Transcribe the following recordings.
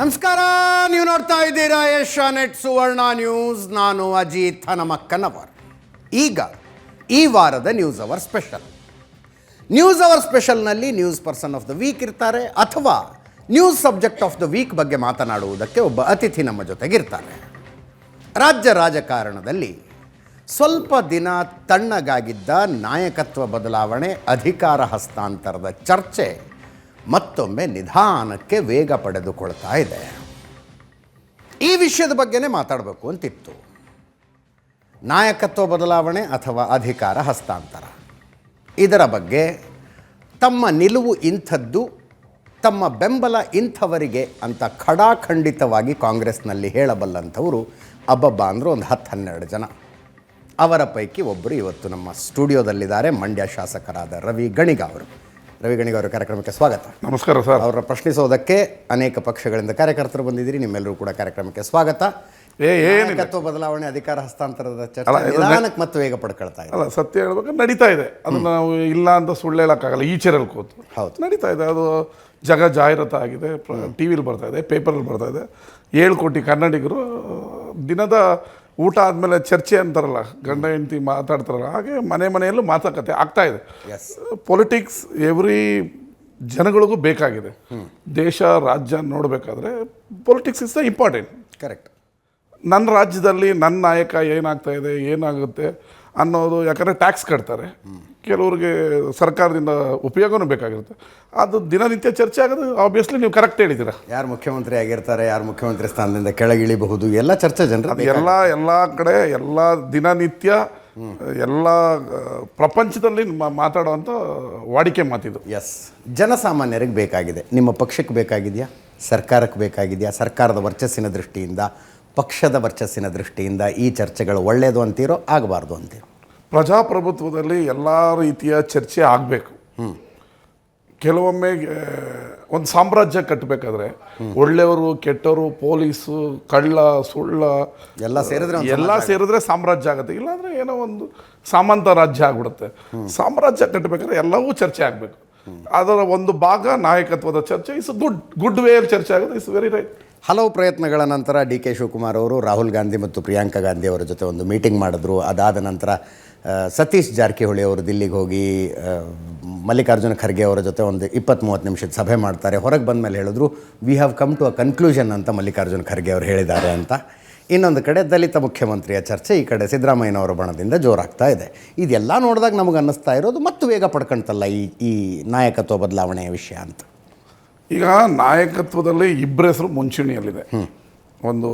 ನಮಸ್ಕಾರ, ನೀವು ನೋಡ್ತಾ ಇದ್ದೀರಾ ಏಷ್ಯಾನೆಟ್ ಸುವರ್ಣ ನ್ಯೂಸ್. ನಾನು ಅಜಿತ್ ಹನಮಕ್ಕನವರ್. ಈಗ ಈ ವಾರದ news hour special. News hour ಸ್ಪೆಷಲ್ನಲ್ಲಿ news person of the week ಇರ್ತಾರೆ, ಅಥವಾ news subject of the week ಬಗ್ಗೆ ಮಾತನಾಡುವುದಕ್ಕೆ ಒಬ್ಬ ಅತಿಥಿ ನಮ್ಮ ಜೊತೆಗಿರ್ತಾರೆ. ರಾಜ್ಯ ರಾಜಕಾರಣದಲ್ಲಿ ಸ್ವಲ್ಪ ದಿನ ತಣ್ಣಗಾಗಿದ್ದ ನಾಯಕತ್ವ ಬದಲಾವಣೆ, ಅಧಿಕಾರ ಹಸ್ತಾಂತರದ ಚರ್ಚೆ ಮತ್ತೊಮ್ಮೆ ನಿಧಾನಕ್ಕೆ ವೇಗ ಪಡೆದುಕೊಳ್ತಾ ಇದೆ. ಈ ವಿಷಯದ ಬಗ್ಗೆನೇ ಮಾತಾಡಬೇಕು ಅಂತಿತ್ತು. ನಾಯಕತ್ವ ಬದಲಾವಣೆ ಅಥವಾ ಅಧಿಕಾರ ಹಸ್ತಾಂತರ, ಇದರ ಬಗ್ಗೆ ತಮ್ಮ ನಿಲುವು ಇಂಥದ್ದು, ತಮ್ಮ ಬೆಂಬಲ ಇಂಥವರಿಗೆ ಅಂತ ಖಡಾಖಂಡಿತವಾಗಿ ಕಾಂಗ್ರೆಸ್ನಲ್ಲಿ ಹೇಳಬಲ್ಲಂಥವರು ಅಬ್ಬಬ್ಬ ಅಂದರು ಒಂದು 10-12 ಜನ. ಅವರ ಪೈಕಿ ಒಬ್ಬರು ಇವತ್ತು ನಮ್ಮ ಸ್ಟುಡಿಯೋದಲ್ಲಿದ್ದಾರೆ, ಮಂಡ್ಯ ಶಾಸಕರಾದ ರವಿ ಗಣಿಗ ಅವರು. ರವಿ ಗಣಿಗ ಅವರ ಕಾರ್ಯಕ್ರಮಕ್ಕೆ ಸ್ವಾಗತ. ನಮಸ್ಕಾರ ಸರ್. ಅವರ ಪ್ರಶ್ನಿಸೋದಕ್ಕೆ ಅನೇಕ ಪಕ್ಷಗಳಿಂದ ಕಾರ್ಯಕರ್ತರು ಬಂದಿದ್ದೀರಿ, ನಿಮ್ಮೆಲ್ಲರೂ ಕೂಡ ಕಾರ್ಯಕ್ರಮಕ್ಕೆ ಸ್ವಾಗತ. ನಾಯಕತ್ವ ಬದಲಾವಣೆ, ಅಧಿಕಾರ ಹಸ್ತಾಂತರದ ಚರ್ಚೆ ನಿಧಾನಕ್ಕೆ ಮತ್ತು ವೇಗ ಪಡ್ಕೊಳ್ತಾ ಇದೆ. ಅಲ್ಲ, ಸತ್ಯ ಹೇಳ್ಬೇಕು, ನಡೀತಾ ಇದೆ. ಅದನ್ನು ನಾವು ಇಲ್ಲ ಅಂತ ಸುಳ್ಳು ಹೇಳೋಕ್ಕಾಗಲ್ಲ. ಈಚೆರಲ್ಲಿ ಕೂತು ಹೌದು ನಡೀತಾ ಇದೆ. ಅದು ಜಾಹೀರಾತು ಆಗಿದೆ, ಟಿ ವಿಲಿ ಬರ್ತಾ ಇದೆ, ಪೇಪರಲ್ಲಿ ಬರ್ತಾ ಇದೆ. 7 ಕೋಟಿ ಕನ್ನಡಿಗರು ದಿನದ ಊಟ ಆದಮೇಲೆ ಚರ್ಚೆ ಅಂತಾರಲ್ಲ, ಗಂಡ ಹೆಂಡತಿ ಮಾತಾಡ್ತಾರಲ್ಲ, ಹಾಗೆ ಮನೆಯಲ್ಲೂ ಮಾತುಕತೆ ಆಗ್ತಾ ಇದೆ. ಪೊಲಿಟಿಕ್ಸ್ ಎವ್ರಿ ಜನಗಳಿಗೂ ಬೇಕಾಗಿದೆ. ದೇಶ ರಾಜ್ಯ ನೋಡಬೇಕಾದ್ರೆ politics is the important. Correct. ನನ್ನ ರಾಜ್ಯದಲ್ಲಿ ನನ್ನ ನಾಯಕ ಏನಾಗ್ತಾ ಇದೆ, ಏನಾಗುತ್ತೆ ಅನ್ನೋದು, ಯಾಕಂದರೆ ಟ್ಯಾಕ್ಸ್ ಕಟ್ತಾರೆ, ಕೆಲವ್ರಿಗೆ ಸರ್ಕಾರದಿಂದ ಉಪಯೋಗನೂ ಬೇಕಾಗಿರುತ್ತೆ. ಅದು ದಿನನಿತ್ಯ ಚರ್ಚೆ ಆಗೋದು ಆಬ್ವಿಯಸ್ಲಿ ನೀವು ಕರೆಕ್ಟ್ ಹೇಳಿದ್ದೀರಾ. ಯಾರು ಮುಖ್ಯಮಂತ್ರಿ ಆಗಿರ್ತಾರೆ, ಯಾರು ಮುಖ್ಯಮಂತ್ರಿ ಸ್ಥಾನದಿಂದ ಕೆಳಗಿಳಿಬಹುದು, ಎಲ್ಲ ಚರ್ಚೆ ಜನರು ಎಲ್ಲ ಕಡೆ ಎಲ್ಲ ದಿನನಿತ್ಯ ಎಲ್ಲ ಪ್ರಪಂಚದಲ್ಲಿ ಮಾತಾಡುವಂಥ ವಾಡಿಕೆ ಮಾತಿದು. ಎಸ್, ಜನಸಾಮಾನ್ಯರಿಗೆ ಬೇಕಾಗಿದೆ. ನಿಮ್ಮ ಪಕ್ಷಕ್ಕೆ ಬೇಕಾಗಿದೆಯಾ, ಸರ್ಕಾರಕ್ಕೆ ಬೇಕಾಗಿದೆಯಾ? ಸರ್ಕಾರದ ವರ್ಚಸ್ಸಿನ ದೃಷ್ಟಿಯಿಂದ, ಪಕ್ಷದ ವರ್ಚಸ್ಸಿನ ದೃಷ್ಟಿಯಿಂದ ಈ ಚರ್ಚೆಗಳು ಒಳ್ಳೆಯದು ಅಂತೀರೋ, ಆಗಬಾರ್ದು ಅಂತೀರೋ? ಪ್ರಜಾಪ್ರಭುತ್ವದಲ್ಲಿ ಎಲ್ಲ ರೀತಿಯ ಚರ್ಚೆ ಆಗಬೇಕು. ಕೆಲವೊಮ್ಮೆ ಒಂದು ಸಾಮ್ರಾಜ್ಯ ಕಟ್ಟಬೇಕಾದ್ರೆ ಒಳ್ಳೆಯವರು, ಕೆಟ್ಟವರು, ಪೊಲೀಸು, ಕಳ್ಳ, ಸುಳ್ಳ ಎಲ್ಲ ಸೇರಿದ್ರೆ ಸಾಮ್ರಾಜ್ಯ ಆಗುತ್ತೆ. ಇಲ್ಲಾಂದರೆ ಏನೋ ಒಂದು ಸಾಮಂತ ರಾಜ್ಯ ಆಗ್ಬಿಡುತ್ತೆ. ಸಾಮ್ರಾಜ್ಯ ಕಟ್ಟಬೇಕಾದ್ರೆ ಎಲ್ಲವೂ ಚರ್ಚೆ ಆಗಬೇಕು. ಅದರ ಒಂದು ಭಾಗ ನಾಯಕತ್ವದ ಚರ್ಚೆ. ಇಸ್ ಗುಡ್ ವೇಯಲ್ಲಿ ಚರ್ಚೆ ಆಗುತ್ತೆ. Is very right. ಹಲವು ಪ್ರಯತ್ನಗಳ ನಂತರ ಡಿ ಕೆ ಶಿವಕುಮಾರ್ ಅವರು ರಾಹುಲ್ ಗಾಂಧಿ ಮತ್ತು ಪ್ರಿಯಾಂಕಾ ಗಾಂಧಿ ಅವರ ಜೊತೆ ಒಂದು ಮೀಟಿಂಗ್ ಮಾಡಿದ್ರು. ಅದಾದ ನಂತರ ಸತೀಶ್ ಜಾರಕಿಹೊಳಿ ಅವರು ದಿಲ್ಲಿಗೆ ಹೋಗಿ ಮಲ್ಲಿಕಾರ್ಜುನ ಖರ್ಗೆ ಅವರ ಜೊತೆ ಒಂದು 20-30 ನಿಮಿಷದ ಸಭೆ ಮಾಡ್ತಾರೆ. ಹೊರಗೆ ಬಂದ ಮೇಲೆ ಹೇಳಿದ್ರು, we have come to a conclusion ಅಂತ ಮಲ್ಲಿಕಾರ್ಜುನ ಖರ್ಗೆ ಅವರು ಹೇಳಿದ್ದಾರೆ ಅಂತ. ಇನ್ನೊಂದು ಕಡೆ ದಲಿತ ಮುಖ್ಯಮಂತ್ರಿಯ ಚರ್ಚೆ, ಈ ಕಡೆ ಸಿದ್ದರಾಮಯ್ಯನವರ ಬಣದಿಂದ ಜೋರಾಗ್ತಾ ಇದೆ. ಇದೆಲ್ಲ ನೋಡಿದಾಗ ನಮಗೆ ಅನ್ನಿಸ್ತಾ ಇರೋದು ಮತ್ತು ವೇಗ ಪಡ್ಕೊಂತಲ್ಲ ಈ ನಾಯಕತ್ವ ಬದಲಾವಣೆಯ ವಿಷಯ ಅಂತ. ಈಗ ನಾಯಕತ್ವದಲ್ಲಿ ಇಬ್ಬರ ಹೆಸರು ಮುಂಚೂಣಿಯಲ್ಲಿದೆ. ಒಂದು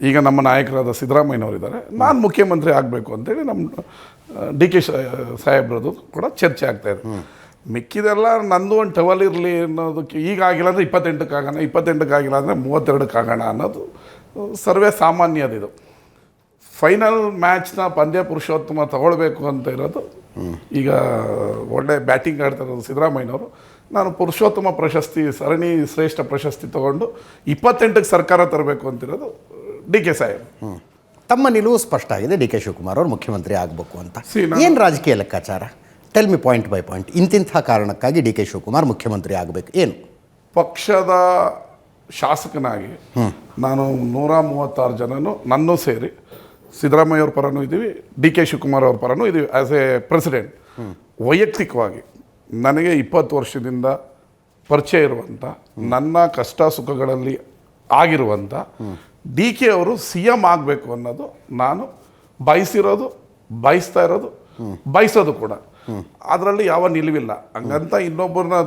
ಈಗ ನಮ್ಮ ನಾಯಕರಾದ ಸಿದ್ದರಾಮಯ್ಯನವರಿದ್ದಾರೆ, ನಾನು ಮುಖ್ಯಮಂತ್ರಿ ಆಗಬೇಕು ಅಂತೇಳಿ ನಮ್ಮ ಡಿ ಕೆ ಸಾಹೇಬ್ರದ್ದು ಕೂಡ ಚರ್ಚೆ ಆಗ್ತಾಯಿದೆ. ಮಿಕ್ಕಿದೆಲ್ಲ ನಂದು ಒಂದು ಟವಲ್ ಇರಲಿ ಅನ್ನೋದಕ್ಕೆ, ಈಗ ಆಗಿಲ್ಲ ಅಂದರೆ 28ಕ್ಕೆ ಆಗೋಣ, 28ಕ್ಕೆ ಆಗಿಲ್ಲ ಅಂದರೆ 32ಕ್ಕೆ ಆಗೋಣ ಅನ್ನೋದು ಸರ್ವೇ ಸಾಮಾನ್ಯದಿದು. ಫೈನಲ್ ಮ್ಯಾಚ್ನ ಪಂದ್ಯ ಪುರುಷೋತ್ತಮ ತಗೊಳ್ಬೇಕು ಅಂತ ಇರೋದು. ಈಗ ಒಳ್ಳೆ ಬ್ಯಾಟಿಂಗ್ ಆಡ್ತಾ ಇರೋದು ಸಿದ್ದರಾಮಯ್ಯನವರು. ನಾನು ಪುರುಷೋತ್ತಮ ಪ್ರಶಸ್ತಿ, ಸರಣಿ ಶ್ರೇಷ್ಠ ಪ್ರಶಸ್ತಿ ತೊಗೊಂಡು 28ಕ್ಕೆ ಸರ್ಕಾರ ತರಬೇಕು ಅಂತಿರೋದು ಡಿ ಕೆ ಸಾಹೇಬ್. ತಮ್ಮ ನಿಲುವು ಸ್ಪಷ್ಟ ಆಗಿದೆ, ಡಿ ಕೆ ಶಿವಕುಮಾರ್ ಅವರು ಮುಖ್ಯಮಂತ್ರಿ ಆಗಬೇಕು ಅಂತ. ಏನು ರಾಜಕೀಯ ಲೆಕ್ಕಾಚಾರ? Tell me point by point. ಇಂತಿಂಥ ಕಾರಣಕ್ಕಾಗಿ ಡಿ ಕೆ ಶಿವಕುಮಾರ್ ಮುಖ್ಯಮಂತ್ರಿ ಆಗಬೇಕು. ಏನು? ಪಕ್ಷದ ಶಾಸಕನಾಗಿ ನಾನು 136 ಜನನು ನನ್ನೂ ಸೇರಿ ಸಿದ್ದರಾಮಯ್ಯ ಅವ್ರ ಪರನೂ ಇದ್ದೀವಿ, ಡಿ ಕೆ ಶಿವಕುಮಾರ್ ಅವ್ರ ಪರನೂ ಇದ್ದೀವಿ. ಆ್ಯಸ್ ಎ ಪ್ರೆಸಿಡೆಂಟ್ ವೈಯಕ್ತಿಕವಾಗಿ ನನಗೆ 20 ವರ್ಷದಿಂದ ಪರಿಚಯ ಇರುವಂಥ, ನನ್ನ ಕಷ್ಟ ಸುಖಗಳಲ್ಲಿ ಆಗಿರುವಂಥ ಡಿ ಕೆ ಅವರು CM ಆಗಬೇಕು ಅನ್ನೋದು ನಾನು ಬಯಸ್ತಾ ಇರೋದು, ಬಯಸೋದು ಕೂಡ. ಅದರಲ್ಲಿ ಯಾವ ನಿಲುವಿಲ್ಲ. ಹಂಗಂತ ಇನ್ನೊಬ್ಬರನ್ನ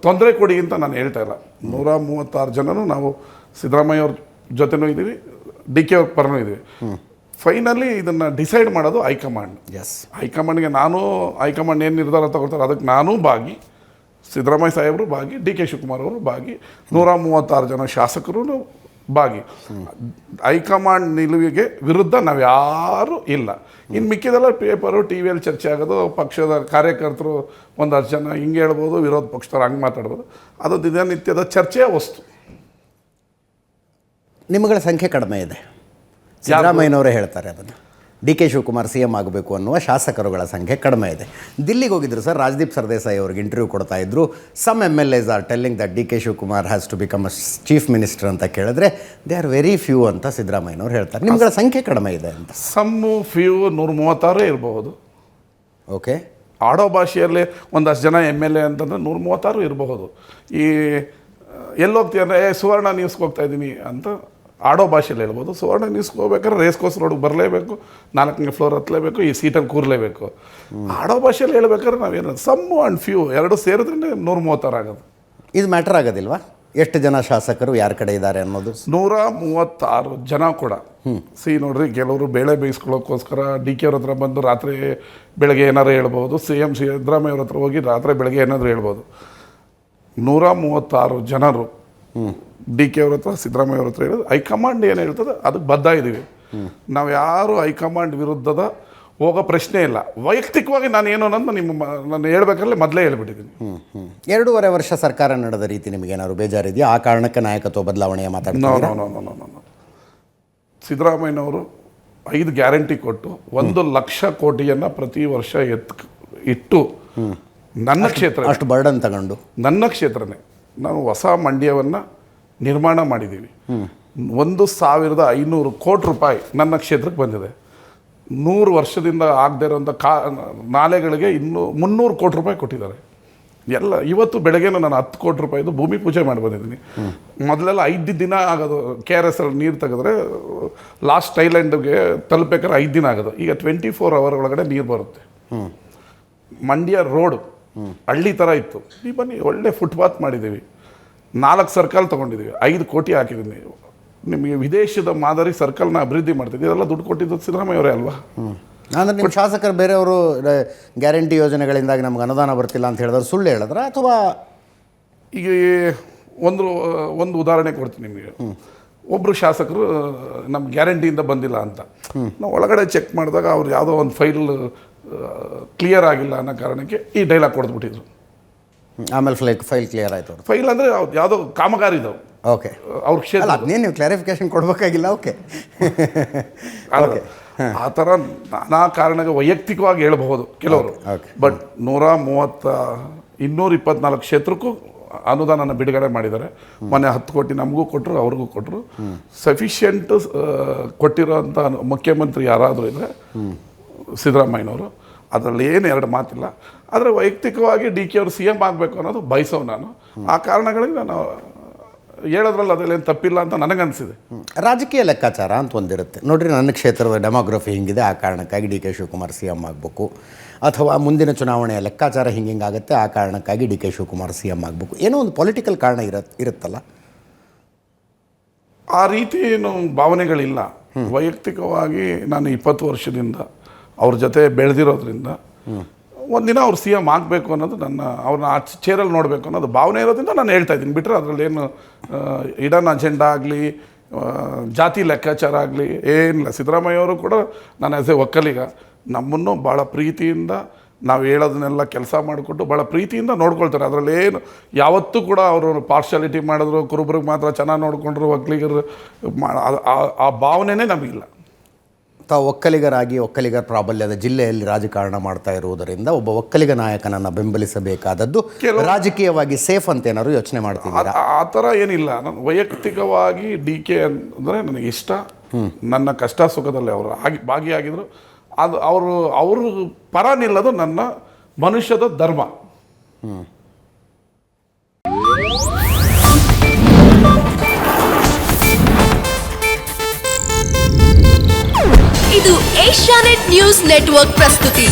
ತೊಂದರೆ ಕೊಡಿ ಅಂತ ನಾನು ಹೇಳ್ತಾ ಇಲ್ಲ. 136 ಜನನು ನಾವು ಸಿದ್ದರಾಮಯ್ಯ ಅವ್ರ ಜೊತೆನೂ ಇದ್ದೀವಿ, ಡಿ ಕೆ ಅವ್ರ ಪರನೂ ಇದ್ದೀವಿ. ಫೈನಲಿ ಇದನ್ನು ಡಿಸೈಡ್ ಮಾಡೋದು ಹೈಕಮಾಂಡ್. ಹೈಕಮಾಂಡ್ಗೆ ಹೈಕಮಾಂಡ್ ಏನು ನಿರ್ಧಾರ ತಗೊಳ್ತಾರೆ ಅದಕ್ಕೆ ನಾನೂ ಭಾಗಿ, ಸಿದ್ದರಾಮಯ್ಯ ಸಾಹೇಬರು ಭಾಗಿ, ಡಿ ಕೆ ಶಿವಕುಮಾರ್ ಅವರು ಭಾಗಿ, 136 ಜನ ಶಾಸಕರು ಭಾಗಿ. ಹೈಕಮಾಂಡ್ ನಿಲುವಿಗೆ ವಿರುದ್ಧ ನಾವು ಯಾರೂ ಇಲ್ಲ. ಇನ್ನು ಮಿಕ್ಕಿದೆಲ್ಲ ಪೇಪರು, ಟಿ ವಿಯಲ್ಲಿ ಚರ್ಚೆ ಆಗೋದು, ಪಕ್ಷದ ಕಾರ್ಯಕರ್ತರು 10 ಜನ ಹಿಂಗೆ ಹೇಳ್ಬೋದು, ವಿರೋಧ ಪಕ್ಷದವ್ರು ಹಂಗೆ ಮಾತಾಡ್ಬೋದು. ಅದು ದಿನನಿತ್ಯದ ಚರ್ಚೆಯ ವಸ್ತು. ನಿಮ್ಮಗಳ ಸಂಖ್ಯೆ ಕಡಿಮೆ ಇದೆ, ಸಿದ್ದರಾಮಯ್ಯನವರೇ ಹೇಳ್ತಾರೆ ಅದನ್ನು. ಡಿ.ಕೆ. ಶಿವಕುಮಾರ್ ಸಿ ಎಂ ಆಗಬೇಕು ಅನ್ನುವ ಶಾಸಕರುಗಳ ಸಂಖ್ಯೆ ಕಡಿಮೆ ಇದೆ. ದಿಲ್ಲಿಗೆ ಹೋಗಿದ್ರು ಸರ್, ರಾಜದೀಪ್ ಸರ್ದೇಸಾಯಿ ಅವ್ರಿಗೆ ಇಂಟರ್ವ್ಯೂ ಕೊಡ್ತಾ ಇದ್ರು. Some MLAs are telling that D K. Shivakumar has to become a chief minister ಅಂತ ಕೇಳಿದ್ರೆ ದೇ ಆರ್ ವೆರಿ ಫ್ಯೂ ಅಂತ ಸಿದ್ದರಾಮಯ್ಯನವ್ರು ಹೇಳ್ತಾರೆ. ನಿಮ್ಗಳ ಸಂಖ್ಯೆ ಕಡಿಮೆ ಇದೆ ಅಂತ. ಸಮ್ಮು ಫ್ಯೂ 136 ಇರಬಹುದು. ಓಕೆ, ಆಡೋ ಭಾಷೆಯಲ್ಲಿ ಒಂದಷ್ಟು ಜನ MLA ಅಂತಂದರೆ 136 ಇರಬಹುದು. ಈ ಎಲ್ಲೋಗ್ತೀಯ ಅಂದರೆ ಸುವರ್ಣ ನ್ಯೂಸ್ಗೆ ಹೋಗ್ತಾ ಇದ್ದೀನಿ ಅಂತ ಆಡೋ ಭಾಷೆಯಲ್ಲಿ ಹೇಳ್ಬೋದು. ಸುವರ್ಣ ನ್ಯೂಸ್ಗೆ ಹೋಗ್ಬೇಕಾದ್ರೆ ರೇಸ್ ಕೋರ್ಸ್ ರೋಡ್ಗೆ ಬರಲೇಬೇಕು, 4ನೇ ಫ್ಲೋರ್ ಹತ್ತಲೇಬೇಕು, ಈ ಸೀಟಲ್ಲಿ ಕೂರಲೇಬೇಕು. ಆಡೋ ಭಾಷೆಯಲ್ಲಿ ಹೇಳ್ಬೇಕಾದ್ರೆ ನಾವೇನು ಸಮ್ಮು ಆ್ಯಂಡ್ ಫ್ಯೂ ಎರಡು ಸೇರಿದ್ರೆ 136 ಆಗೋದು. ಇದು ಮ್ಯಾಟರ್ ಆಗೋದಿಲ್ವಾ ಎಷ್ಟು ಜನ ಶಾಸಕರು ಯಾರ ಕಡೆ ಇದ್ದಾರೆ ಅನ್ನೋದು? 136 ಜನ ಕೂಡ. ನೋಡ್ರಿ, ಕೆಲವರು ಬೇಳೆ ಬೇಯಿಸ್ಕೊಳ್ಳೋಕ್ಕೋಸ್ಕರ DK ಅವ್ರ ಹತ್ರ ಬಂದು ರಾತ್ರಿ ಬೆಳಗ್ಗೆ ಏನಾರು ಹೇಳ್ಬೋದು, CM ಸಿದ್ದರಾಮಯ್ಯ ಅವ್ರ ಹತ್ರ ಹೋಗಿ ರಾತ್ರಿ ಬೆಳಗ್ಗೆ ಏನಾದರೂ ಹೇಳ್ಬೋದು. 136 ಜನರು DK ಅವ್ರ ಹತ್ರ ಸಿದ್ದರಾಮಯ್ಯ ಅವ್ರ ಹತ್ರ ಹೇಳೋದು. ಹೈಕಮಾಂಡ್ ಏನು ಹೇಳ್ತದೆ ಅದಕ್ಕೆ ಬದ್ಧ ಇದ್ದೀವಿ ನಾವು. ಯಾರು ಹೈಕಮಾಂಡ್ ವಿರುದ್ಧದ ಹೋಗೋ ಪ್ರಶ್ನೆ ಇಲ್ಲ. ವೈಯಕ್ತಿಕವಾಗಿ ನಾನು ಏನು ಅನ್ನೋದು ನಾನು ಹೇಳ್ಬೇಕಲ್ಲೇ ಮೊದಲೇ ಹೇಳ್ಬಿಟ್ಟಿದ್ದೀನಿ. 2.5 ವರ್ಷ ಸರ್ಕಾರ ನಡೆದ ರೀತಿ ನಿಮಗೇನಾದ್ರು ಬೇಜಾರಿದೆಯಾ? ಆ ಕಾರಣಕ್ಕೆ ನಾಯಕತ್ವ ಬದಲಾವಣೆಯ ಮಾತಾಡ್ತಾರೆ? ಸಿದ್ದರಾಮಯ್ಯನವರು 5 ಗ್ಯಾರಂಟಿ ಕೊಟ್ಟು 1 ಲಕ್ಷ ಕೋಟಿಯನ್ನು ಪ್ರತಿ ವರ್ಷ ಇಟ್ಟು ನನ್ನ ಕ್ಷೇತ್ರ ಅಷ್ಟು ಬರ್ಡನ್ ತಗೊಂಡು ನನ್ನ ಕ್ಷೇತ್ರನೇ ನಾವು ಹೊಸ ಮಂಡ್ಯವನ್ನು ನಿರ್ಮಾಣ ಮಾಡಿದ್ದೀವಿ. 1,500 ಕೋಟಿ ರೂಪಾಯಿ ನನ್ನ ಕ್ಷೇತ್ರಕ್ಕೆ ಬಂದಿದೆ. 100 ವರ್ಷದಿಂದ ಆಗದೇ ಇರೋಂಥ ನಾಲೆಗಳಿಗೆ ಇನ್ನೂ 300 ಕೋಟಿ ರೂಪಾಯಿ ಕೊಟ್ಟಿದ್ದಾರೆ. ಎಲ್ಲ ಇವತ್ತು ಬೆಳಗ್ಗೆ ನಾನು 10 ಕೋಟಿ ರೂಪಾಯಿದು ಭೂಮಿ ಪೂಜೆ ಮಾಡಿ ಬಂದಿದ್ದೀನಿ. ಮೊದಲೆಲ್ಲ 5 ದಿನ ಆಗೋದು. KRS ನೀರು ತೆಗೆದ್ರೆ ಲಾಸ್ಟ್ ಐಲ್ಯಾಂಡ್ಗೆ ತಲುಪಬೇಕಾದ್ರೆ 5 ದಿನ ಆಗೋದು. ಈಗ 24 ಅವರ್ ಒಳಗಡೆ ನೀರು ಬರುತ್ತೆ. ಮಂಡ್ಯ ರೋಡು ಹಳ್ಳಿ ಥರ ಇತ್ತು. ನೀವು ಬನ್ನಿ, ಒಳ್ಳೆ ಫುಟ್ಪಾತ್ ಮಾಡಿದ್ದೀವಿ. 4 ಸರ್ಕಲ್ ತೊಗೊಂಡಿದ್ದೀವಿ. 5 ಕೋಟಿ ಹಾಕಿದ್ದೀನಿ. ನಿಮಗೆ ವಿದೇಶದ ಮಾದರಿ ಸರ್ಕಲ್ನ ಅಭಿವೃದ್ಧಿ ಮಾಡ್ತಿದ್ದೀವಿ. ಇದೆಲ್ಲ ದುಡ್ಡು ಕೊಟ್ಟಿದ್ದು ಸಿದ್ದರಾಮಯ್ಯ ಅವರೇ ಅಲ್ವಾ? ಅಂದರೆ ನಿಮ್ಮ ಶಾಸಕರು ಬೇರೆಯವರು ಗ್ಯಾರಂಟಿ ಯೋಜನೆಗಳಿಂದಾಗಿ ನಮ್ಗೆ ಅನುದಾನ ಬರ್ತಿಲ್ಲ ಅಂತ ಹೇಳಿದ್ರೆ ಸುಳ್ಳು ಹೇಳಿದ್ರೆ ಅಥವಾ? ಈಗ ಒಂದು ಉದಾಹರಣೆ ಕೊಡ್ತೀನಿ ನಿಮಗೆ. ಒಬ್ಬರು ಶಾಸಕರು ನಮ್ಮ ಗ್ಯಾರಂಟಿಯಿಂದ ಬಂದಿಲ್ಲ ಅಂತ ನಾವು ಒಳಗಡೆ ಚೆಕ್ ಮಾಡಿದಾಗ ಅವ್ರು ಯಾವುದೋ ಒಂದು ಫೈಲ್ ಕ್ಲಿಯರ್ ಆಗಿಲ್ಲ ಅನ್ನೋ ಕಾರಣಕ್ಕೆ ಈ ಡೈಲಾಗ್ ಕೊಡ್ಬಿಟ್ಟಿದ್ರು. ಆಮೇಲೆ ಫೈಲ್ ಕ್ಲಿಯರ್ ಆಯಿತು. ಫೈಲ್ ಅಂದರೆ ಯಾವುದೋ ಕಾಮಗಾರಿ ಇದಾವೆ. ಓಕೆ, ಅವ್ರ ಕ್ಷೇತ್ರ ಅದೇನು ನೀವು ಕ್ಲಾರಿಫಿಕೇಶನ್ ಕೊಡಬೇಕಾಗಿಲ್ಲ. ಓಕೆ, ಆ ಥರ ನಾನಾ ಕಾರಣಕ್ಕೆ ವೈಯಕ್ತಿಕವಾಗಿ ಹೇಳ್ಬಹುದು ಕೆಲವರು. ಬಟ್ 224 ಕ್ಷೇತ್ರಕ್ಕೂ ಅನುದಾನನ ಬಿಡುಗಡೆ ಮಾಡಿದ್ದಾರೆ. ಮೊನ್ನೆ 10 ಕೋಟಿ ನಮಗೂ ಕೊಟ್ಟರು, ಅವ್ರಿಗೂ ಕೊಟ್ಟರು. ಸಫಿಷಿಯೆಂಟ್ ಕೊಟ್ಟಿರೋಂಥ ಮುಖ್ಯಮಂತ್ರಿ ಯಾರಾದರೂ ಇದ್ದರೆ ಸಿದ್ದರಾಮಯ್ಯನವರು. ಅದರಲ್ಲಿ ಏನು 2 ಮಾತಿಲ್ಲ. ಆದರೆ ವೈಯಕ್ತಿಕವಾಗಿ DK ಅವರು CM ಆಗಬೇಕು ಅನ್ನೋದು ಬಯಸೋವು ನಾನು. ಆ ಕಾರಣಗಳಿಗೆ ನಾನು ಹೇಳೋದ್ರಲ್ಲಿ ಅದರಲ್ಲೇನು ತಪ್ಪಿಲ್ಲ ಅಂತ ನನಗನ್ನಿಸಿದೆ. ರಾಜಕೀಯ ಲೆಕ್ಕಾಚಾರ ಅಂತ ಒಂದಿರುತ್ತೆ ನೋಡ್ರಿ. ನನ್ನ ಕ್ಷೇತ್ರದ ಡೆಮೋಗ್ರಫಿ ಹಿಂಗಿದೆ, ಆ ಕಾರಣಕ್ಕಾಗಿ DK ಶಿವಕುಮಾರ್ CM ಆಗಬೇಕು. ಅಥವಾ ಮುಂದಿನ ಚುನಾವಣೆಯ ಲೆಕ್ಕಾಚಾರ ಹಿಂಗಾಗುತ್ತೆ, ಆ ಕಾರಣಕ್ಕಾಗಿ DK ಶಿವಕುಮಾರ್ CM ಆಗಬೇಕು. ಏನೋ ಒಂದು ಪೊಲಿಟಿಕಲ್ ಕಾರಣ ಇರುತ್ತಲ್ಲ. ಆ ರೀತಿ ಏನು ಭಾವನೆಗಳಿಲ್ಲ. ವೈಯಕ್ತಿಕವಾಗಿ ನಾನು 20 ವರ್ಷದಿಂದ ಅವ್ರ ಜೊತೆ ಬೆಳೆದಿರೋದ್ರಿಂದ ಒಂದಿನ ಅವ್ರು CM ಆಗಬೇಕು ಅನ್ನೋದು ಅವ್ರನ್ನ ಆ ಚೇರಲ್ಲಿ ನೋಡಬೇಕು ಅನ್ನೋದು ಭಾವನೆ ಇರೋದ್ರಿಂದ ನಾನು ಹೇಳ್ತಾ ಇದ್ದೀನಿ. ಬಿಟ್ಟರೆ ಅದರಲ್ಲೇನು ಇಡನ್ ಅಜೆಂಡಾ ಆಗಲಿ, ಜಾತಿ ಲೆಕ್ಕಾಚಾರ ಆಗಲಿ ಏನಿಲ್ಲ. ಸಿದ್ದರಾಮಯ್ಯವರು ಕೂಡ ನಾನು ಆ್ಯಸ್ ಎ ಒಕ್ಕಲಿಗ ನಮ್ಮನ್ನು ಭಾಳ ಪ್ರೀತಿಯಿಂದ ನಾವು ಹೇಳೋದನ್ನೆಲ್ಲ ಕೆಲಸ ಮಾಡಿಕೊಟ್ಟು ಭಾಳ ಪ್ರೀತಿಯಿಂದ ನೋಡ್ಕೊಳ್ತಾರೆ. ಅದರಲ್ಲೇನು ಯಾವತ್ತೂ ಕೂಡ ಅವರು ಪಾರ್ಶಾಲಿಟಿ ಮಾಡಿದ್ರು, ಕುರುಬರಿಗೆ ಮಾತ್ರ ಚೆನ್ನಾಗಿ ನೋಡಿಕೊಂಡ್ರು, ಒಕ್ಕಲಿಗರು ಆ ಭಾವನೆನೇ ನಮಗಿಲ್ಲ. ತಾವು ಒಕ್ಕಲಿಗರಾಗಿ ಒಕ್ಕಲಿಗರ ಪ್ರಾಬಲ್ಯದ ಜಿಲ್ಲೆಯಲ್ಲಿ ರಾಜಕಾರಣ ಮಾಡ್ತಾ ಇರುವುದರಿಂದ ಒಬ್ಬ ಒಕ್ಕಲಿಗ ನಾಯಕನನ್ನು ಬೆಂಬಲಿಸಬೇಕಾದದ್ದು ರಾಜಕೀಯವಾಗಿ ಸೇಫ್ ಅಂತ ಏನಾದ್ರು ಯೋಚನೆ ಮಾಡ್ತಿದ್ದೀರಾ? ಆ ಥರ ಏನಿಲ್ಲ. ನಾನು ವೈಯಕ್ತಿಕವಾಗಿ DK ಅಂದರೆ ನನಗೆ ಇಷ್ಟ. ನನ್ನ ಕಷ್ಟ ಸುಖದಲ್ಲಿ ಅವರು ಭಾಗಿಯಾಗಿದ್ರು. ಅದು ಅವರು ಪರ ನಿಲ್ಲೋದು ನನ್ನ ಮನುಷ್ಯದ ಧರ್ಮ. ಇದು ಏಷ್ಯಾನೆಟ್ ನ್ಯೂಸ್ ನೆಟ್ವರ್ಕ್ ಪ್ರಸ್ತುತಿ.